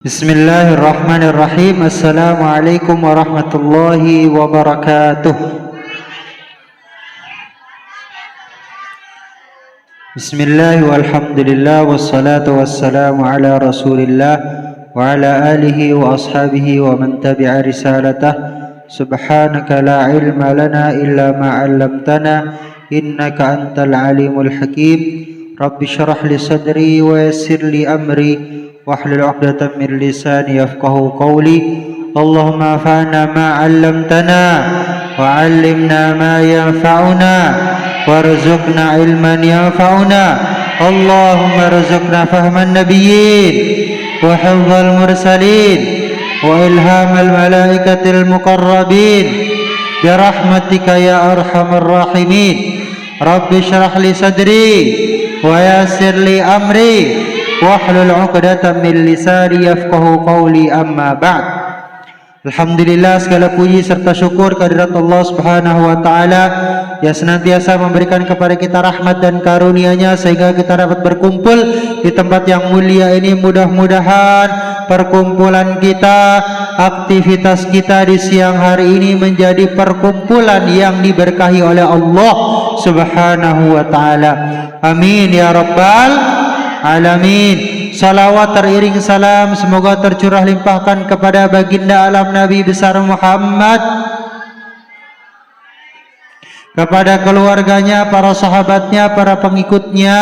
Bismillahirrahmanirrahim. Assalamualaikum warahmatullahi wabarakatuh. Bismillah walhamdulillah wassalatu wassalamu ala rasulillah wa ala alihi wa ashabihi wa man tabi'a risalatah. Subhanaka la ilma lana illa ma 'allamtana innaka antal alimul hakim. Rabbi syrah li sadri wa yassir li amri wahlul 'uqdatam min lisani yafqahu qawli. Allahumma anfa'na ma 'allamtana wa 'allimna ma yanfa'una warzuqna ilman yanfa'una. Allahumma rzuqna fahman nabiyyin wa hifdzal mursalin wa ilhamal malaikatil muqarrabin bi rahmatika ya arhamar rahimin. Rabbi shrah li sadri wa yassir li amri wahlul 'uqdatam min lisani yafqahu qawli, amma ba'd. Alhamdulillah, segala puji serta syukur kehadirat Allah Subhanahu wa taala yang senantiasa memberikan kepada kita rahmat dan karunia-Nya sehingga kita dapat berkumpul di tempat yang mulia ini. Mudah-mudahan perkumpulan kita, aktivitas kita di siang hari ini menjadi perkumpulan yang diberkahi oleh Allah Subhanahu wa taala. Amin ya rabbal alamin. Salawat teriring salam semoga tercurah limpahkan kepada baginda alam Nabi besar Muhammad, kepada keluarganya, para sahabatnya, para pengikutnya,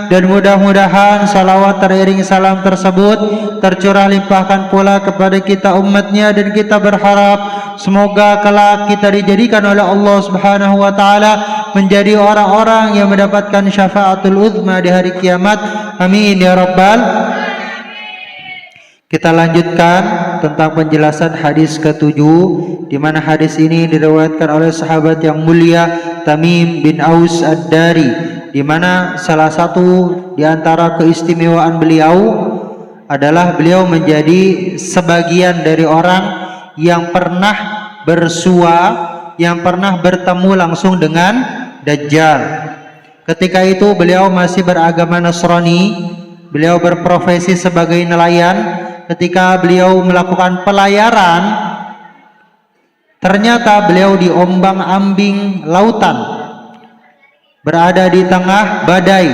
dan mudah-mudahan salawat teriring salam tersebut tercurah limpahkan pula kepada kita umatnya, dan kita berharap semoga kelak kita dijadikan oleh Allah Subhanahu wa taala menjadi orang-orang yang mendapatkan syafaatul uzma di hari kiamat. Amin ya rabbal. Kita lanjutkan tentang penjelasan hadis ke-7, di mana hadis ini diriwayatkan oleh sahabat yang mulia Tamim bin Aus Ad-Dari, di mana salah satu di antara keistimewaan beliau adalah beliau menjadi sebagian dari orang yang pernah bersua, yang pernah bertemu langsung dengan Dajjal. Ketika itu beliau masih beragama Nasrani, beliau berprofesi sebagai nelayan. Ketika beliau melakukan pelayaran, ternyata beliau diombang-ambing lautan, berada di tengah badai,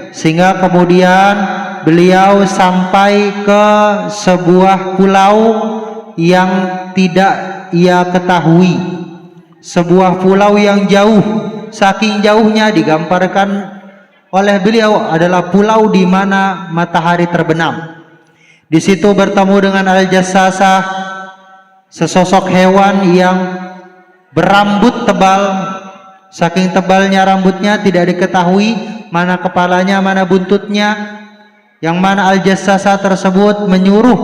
sehingga kemudian beliau sampai ke sebuah pulau yang tidak ia ketahui, sebuah pulau yang jauh. Saking jauhnya digambarkan oleh beliau adalah pulau di mana matahari terbenam. Di situ bertemu dengan Al-Jassasah, sesosok hewan yang berambut tebal. Saking tebalnya rambutnya tidak diketahui mana kepalanya, mana buntutnya. Yang mana Al-Jassasah tersebut menyuruh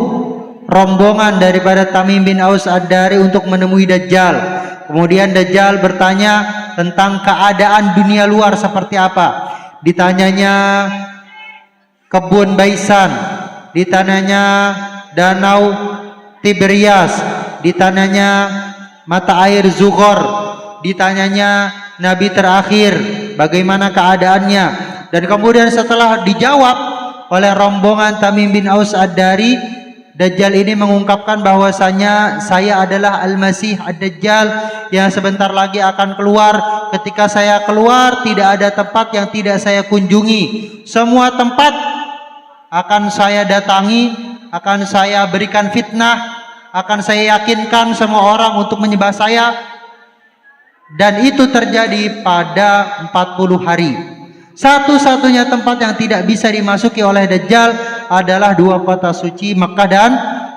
rombongan daripada Tamim bin Aus Ad-Dari untuk menemui Dajjal. Kemudian Dajjal bertanya tentang keadaan dunia luar seperti apa. Ditanyanya kebun Baisan, ditanyanya danau Tiberias, ditanyanya mata air Zughor, ditanyanya nabi terakhir bagaimana keadaannya. Dan kemudian setelah dijawab oleh rombongan Tamim bin Aus Ad-Dari, Dajjal ini mengungkapkan bahwasanya saya adalah Al-Masih Ad-Dajjal yang sebentar lagi akan keluar. Ketika saya keluar tidak ada tempat yang tidak saya kunjungi. Semua tempat akan saya datangi, akan saya berikan fitnah, akan saya yakinkan semua orang untuk menyembah saya. Dan itu terjadi pada 40 hari. Satu-satunya tempat yang tidak bisa dimasuki oleh Dajjal adalah dua kota suci Makkah dan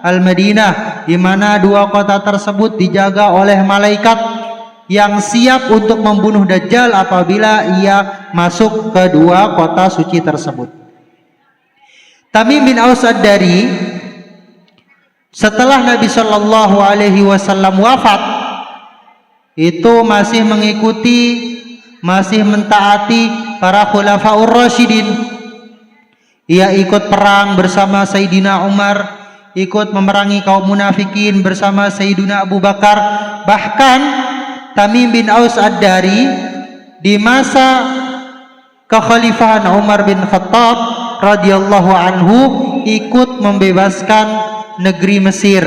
Al-Madinah, di mana dua kota tersebut dijaga oleh malaikat yang siap untuk membunuh Dajjal apabila ia masuk ke dua kota suci tersebut. Tamim bin Aus Ad-Dari setelah Nabi Shallallahu Alaihi Wasallam wafat itu masih mengikuti, masih mentaati para khulafaur rasyidin. Ia ikut perang bersama Sayyidina Umar, ikut memerangi kaum munafikin bersama Sayyidina Abu Bakar. Bahkan Tamim bin Aus Ad-Dari di masa kekhalifahan Umar bin Khattab radhiyallahu anhu ikut membebaskan negeri Mesir.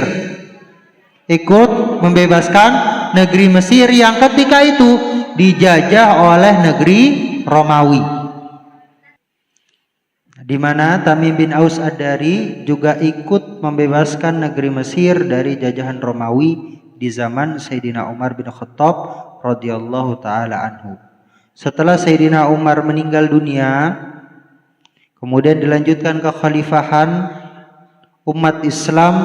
Ikut membebaskan negeri Mesir yang ketika itu dijajah oleh negeri Romawi. Di mana Tamim bin Aus Ad-Dari juga ikut membebaskan negeri Mesir dari jajahan Romawi di zaman Sayyidina Umar bin Khattab radhiyallahu taala anhu. Setelah Sayyidina Umar meninggal dunia, kemudian dilanjutkan kekhalifahan umat Islam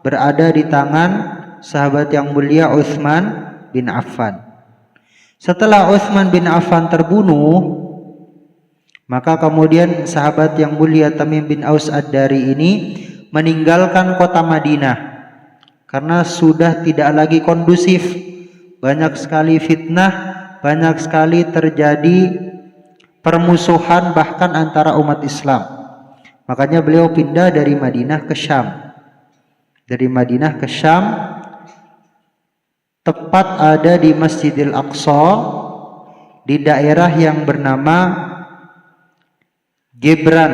berada di tangan sahabat yang mulia Utsman bin Affan. Setelah Utsman bin Affan terbunuh, maka kemudian sahabat yang mulia Tamim bin Aus Ad-Dari ini meninggalkan kota Madinah karena sudah tidak lagi kondusif. Banyak sekali fitnah, banyak sekali terjadi permusuhan bahkan antara umat Islam. Makanya beliau pindah dari Madinah ke Syam. Dari Madinah ke Syam, tepat ada di Masjidil Aqsa, di daerah yang bernama Jibrin.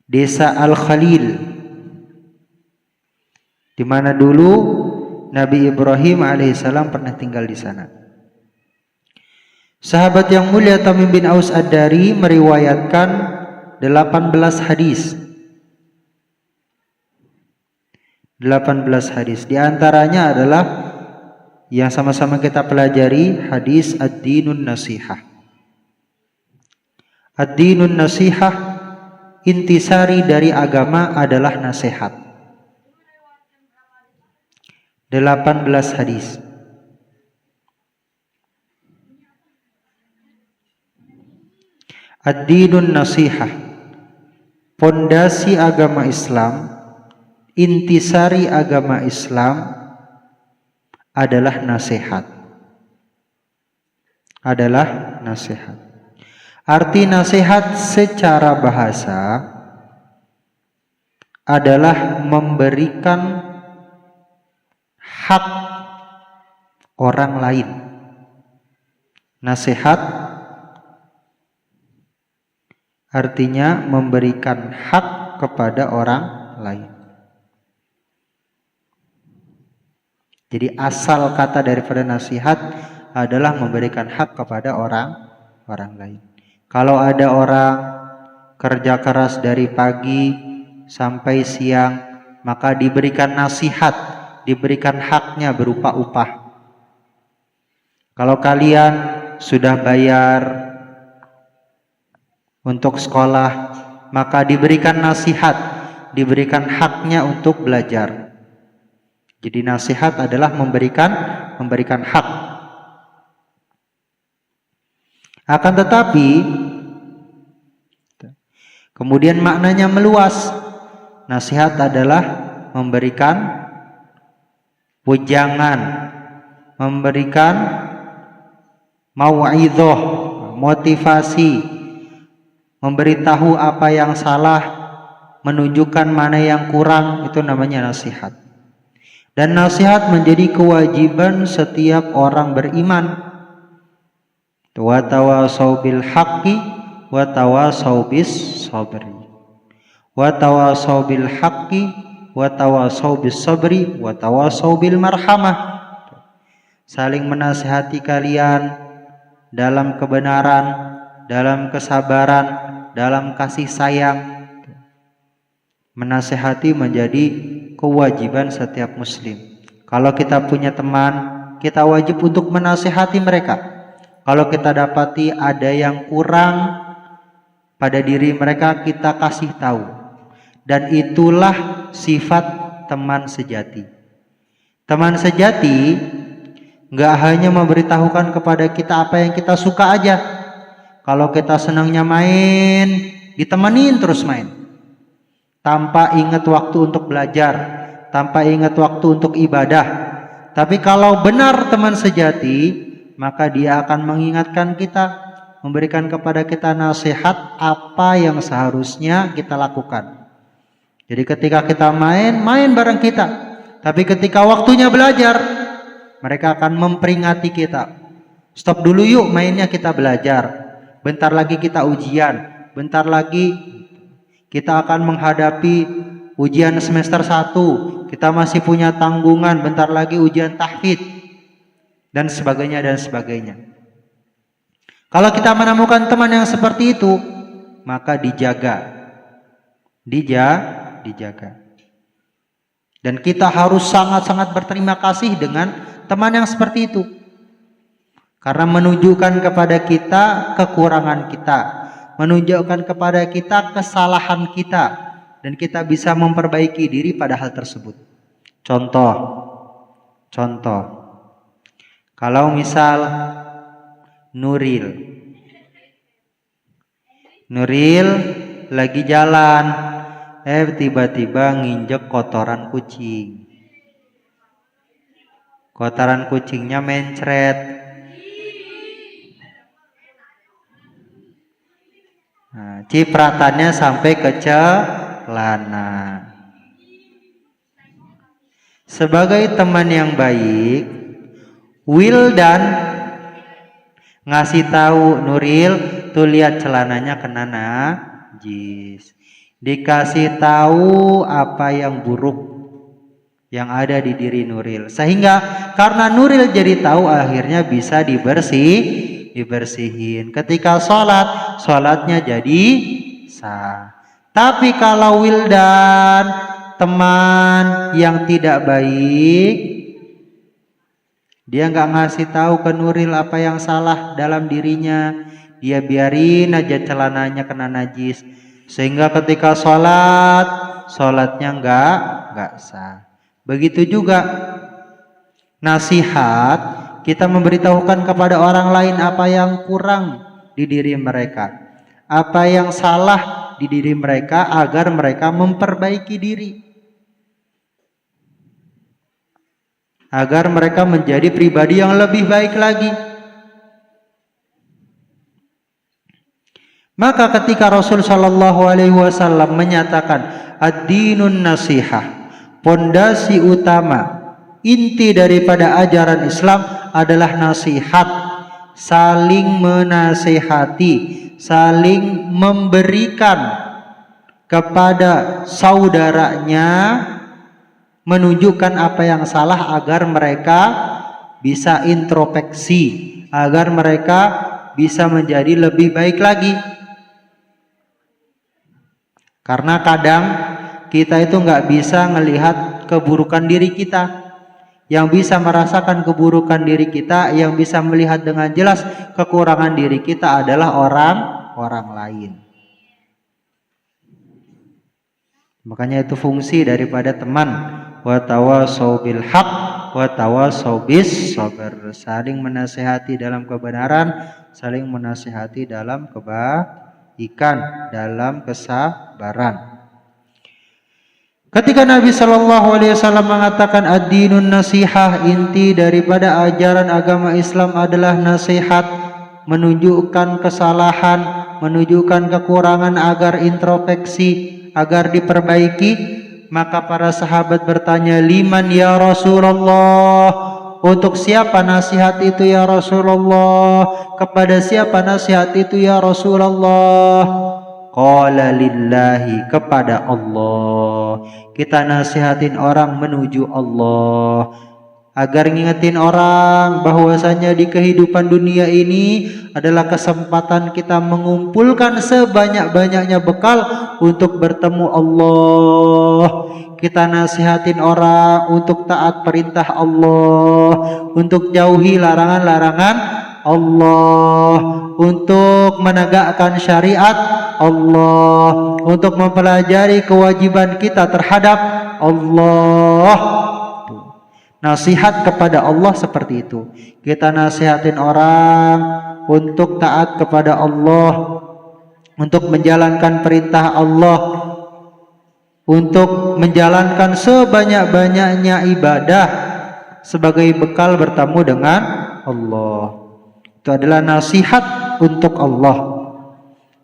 Desa Al-Khalil, di mana dulu Nabi Ibrahim alaihissalam pernah tinggal di sana. Sahabat yang mulia Tamim bin Aus Ad-Dari meriwayatkan 18 hadis. 18 hadis. Di antaranya adalah yang sama-sama kita pelajari, hadis Ad-Dinun Nasihah. Ad-Dinun Nasihah, intisari dari agama adalah nasihat. 18 hadis. Ad-Dinun Nasihah, pondasi agama Islam, intisari agama Islam adalah nasihat. Adalah nasihat. Arti nasihat secara bahasa adalah memberikan hak orang lain. Nasihat artinya memberikan hak kepada orang lain. Jadi asal kata daripada nasihat adalah memberikan hak kepada orang lain. Kalau ada orang kerja keras dari pagi sampai siang, maka diberikan nasihat, diberikan haknya berupa upah. Kalau kalian sudah bayar untuk sekolah, maka diberikan nasihat, diberikan haknya untuk belajar. Jadi nasihat adalah memberikan hak. Akan tetapi kemudian maknanya meluas. Nasihat adalah memberikan wejangan, memberikan mau'idhah, motivasi, memberitahu apa yang salah, menunjukkan mana yang kurang, itu namanya nasihat. Dan nasihat menjadi kewajiban setiap orang beriman. Wa tawasau bil haqqi wa tawasau bis sabri. Wa tawasau bil haqqi wa tawasau bis sabri wa tawasau bil marhamah. Saling menasihati kalian dalam kebenaran, dalam kesabaran, dalam kasih sayang. Menasihati menjadi kewajiban setiap muslim. Kalau kita punya teman, kita wajib untuk menasihati mereka. Kalau kita dapati ada yang kurang pada diri mereka, kita kasih tahu. Dan itulah sifat teman sejati. Teman sejati nggak hanya memberitahukan kepada kita apa yang kita suka aja. Kalau kita senangnya main, ditemenin terus main, tanpa ingat waktu untuk belajar, tanpa ingat waktu untuk ibadah. Tapi kalau benar teman sejati, maka dia akan mengingatkan kita, memberikan kepada kita nasihat apa yang seharusnya kita lakukan. Jadi ketika kita main bareng kita. Tapi ketika waktunya belajar, mereka akan memperingati kita. Stop dulu yuk mainnya, kita belajar. Bentar lagi kita ujian. Bentar lagi kita akan menghadapi ujian semester 1. Kita masih punya tanggungan. Bentar lagi ujian tahfidz. Dan sebagainya dan sebagainya. Kalau kita menemukan teman yang seperti itu, maka dijaga. Dijaga. Dan kita harus sangat-sangat berterima kasih dengan teman yang seperti itu. Karena menunjukkan kepada kita kekurangan kita, menunjukkan kepada kita kesalahan kita, dan kita bisa memperbaiki diri pada hal tersebut. Contoh, kalau misal Nuril lagi jalan, tiba-tiba nginjek kotoran kucing. Kotoran kucingnya mencret. Nah, cipratannya sampai ke celana. Sebagai teman yang baik, Wildan ngasih tahu Nuril, tuh lihat celananya kena najis. Dikasih tahu apa yang buruk yang ada di diri Nuril. Sehingga karena Nuril jadi tahu, akhirnya bisa dibersihin. Ketika sholatnya jadi sah. Tapi kalau Wildan, teman yang tidak baik, dia nggak ngasih tahu ke Nuril apa yang salah dalam dirinya, dia biarin aja celananya kena najis, sehingga ketika sholatnya nggak sah. Begitu juga nasihat, kita memberitahukan kepada orang lain apa yang kurang di diri mereka, apa yang salah di diri mereka, agar mereka memperbaiki diri, agar mereka menjadi pribadi yang lebih baik lagi. Maka ketika Rasul Shallallahu Alaihi Wasallam menyatakan ad-dinun nasihah, pondasi utama, inti daripada ajaran Islam adalah nasihat, saling menasihati, saling memberikan kepada saudaranya, menunjukkan apa yang salah agar mereka bisa introspeksi, agar mereka bisa menjadi lebih baik lagi. Karena kadang kita itu nggak bisa melihat keburukan diri kita. Yang bisa merasakan keburukan diri kita, yang bisa melihat dengan jelas kekurangan diri kita adalah orang lain. Makanya itu fungsi daripada teman. Wa tawasau bil haq wa tawasau bis sabr. Saling menasihati dalam kebenaran, saling menasihati dalam kebaikan, dalam kesabaran. Ketika Nabi Shallallahu Alaihi Wasallam mengatakan ad-dinun nasihah, inti daripada ajaran agama Islam adalah nasihat, menunjukkan kesalahan, menunjukkan kekurangan agar introspeksi, agar diperbaiki. Maka para sahabat bertanya, liman ya Rasulullah, untuk siapa nasihat itu ya Rasulullah? Kepada siapa nasihat itu ya Rasulullah? Qala lillahi, kepada Allah. Kita nasihatin orang menuju Allah, agar ngingetin orang bahwasanya di kehidupan dunia ini adalah kesempatan kita mengumpulkan sebanyak-banyaknya bekal untuk bertemu Allah. Kita nasihatin orang untuk taat perintah Allah, untuk jauhi larangan-larangan Allah, untuk menegakkan syariat Allah, untuk mempelajari kewajiban kita terhadap Allah. Nasihat kepada Allah seperti itu. Kita nasihatin orang untuk taat kepada Allah, untuk menjalankan perintah Allah, untuk menjalankan sebanyak-banyaknya ibadah sebagai bekal bertemu dengan Allah. Itu adalah nasihat untuk Allah.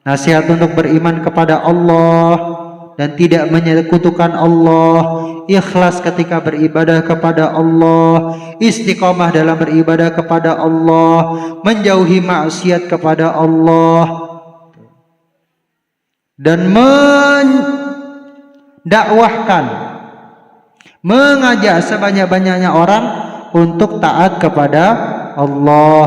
Nasihat untuk beriman kepada Allah dan tidak menyekutukan Allah, ikhlas ketika beribadah kepada Allah, istiqomah dalam beribadah kepada Allah, menjauhi maksiat kepada Allah, dan mendakwahkan, mengajak sebanyak-banyaknya orang untuk taat kepada Allah,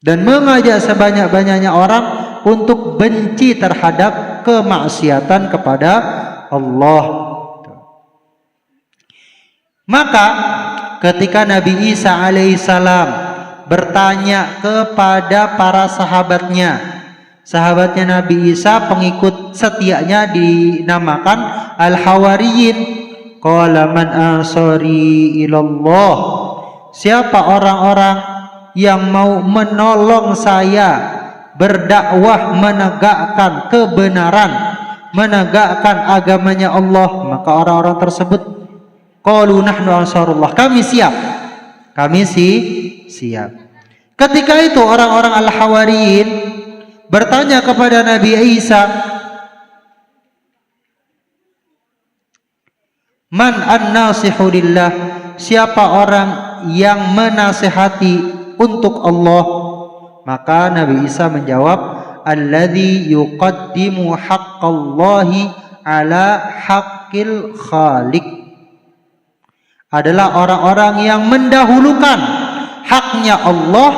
dan mengajak sebanyak-banyaknya orang untuk benci terhadap kemaksiatan kepada Allah. Maka ketika Nabi Isa alaihissalam bertanya kepada para sahabatnya Nabi Isa, pengikut setianya dinamakan Al-Hawariyin, qala man ansari ilallah, siapa orang-orang yang mau menolong saya berdakwah menegakkan kebenaran, menegakkan agamanya Allah? Maka orang-orang tersebut qalu nahnu ansarullah, kami siap. Ketika itu orang-orang Al-Hawariyin bertanya kepada Nabi Isa, man an-nasihu lillah, siapa orang yang menasihati untuk Allah? Maka Nabi Isa menjawab, alladzi yuqaddimu haqqallahi ala haqqil khaliq, adalah orang-orang yang mendahulukan haknya Allah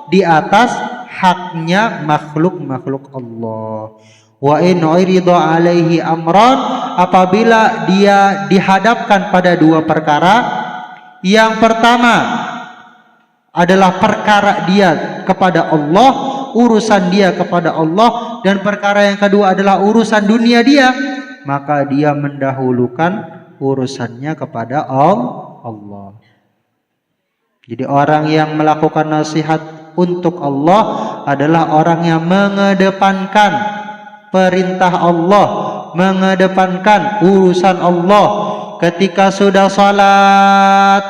di atas haknya makhluk-makhluk Allah. Wa in urida alaihi amran, apabila dia dihadapkan pada dua perkara, yang pertama adalah perkara dia kepada Allah, urusan dia kepada Allah, dan perkara yang kedua adalah urusan dunia dia, maka dia mendahulukan urusannya kepada Allah. Jadi orang yang melakukan nasihat untuk Allah adalah orang yang mengedepankan perintah Allah, mengedepankan urusan Allah. Ketika sudah salat,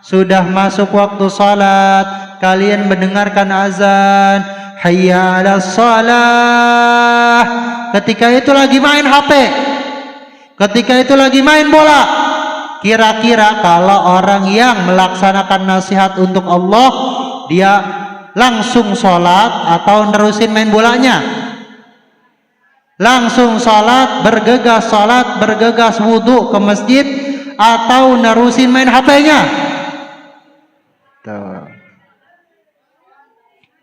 sudah masuk waktu salat, kalian mendengarkan azan, hayya 'alas shalah, ketika itu lagi main HP, ketika itu lagi main bola. Kira-kira kalau orang yang melaksanakan nasihat untuk Allah, dia langsung sholat atau nerusin main bolanya? Langsung sholat, bergegas wudhu ke masjid, atau nerusin main HP-nya?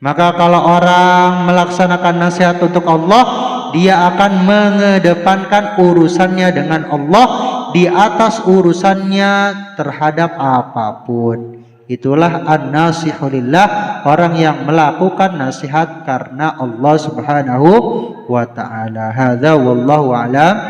Maka kalau orang melaksanakan nasihat untuk Allah, dia akan mengedepankan urusannya dengan Allah di atas urusannya terhadap apapun. Itulah an-nasihu lillah, orang yang melakukan nasihat karena Allah Subhanahu wa ta'ala. Hadza wallahu a'lam.